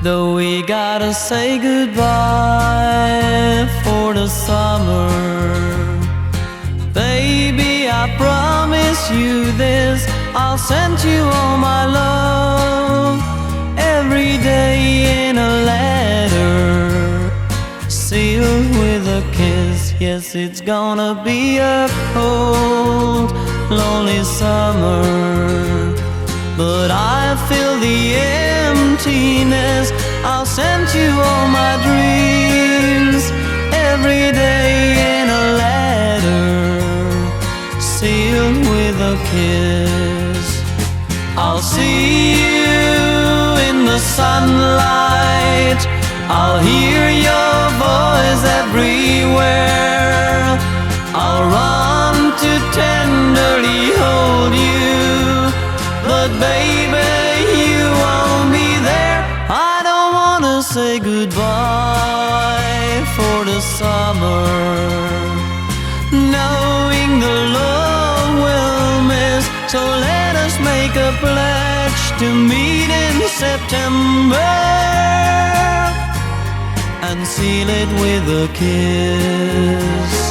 Though we gotta say goodbye for the summer, baby, I promise you this, I'll send you all my love every day in a letter, sealed with a kiss. Yes, it's gonna be a cold, lonely summer, but I feel the emptiness. I'll send you all my dreams every day in a letter, sealed with a kiss. I'll see you in the sunlight, I'll hear your voice everywhere, I'll run to tenderly hold you, but baby, you won't be there. I don't wanna say goodbye for the summer, knowing the love we'll miss. So let us make a pledge to meet in September and seal it with a kiss.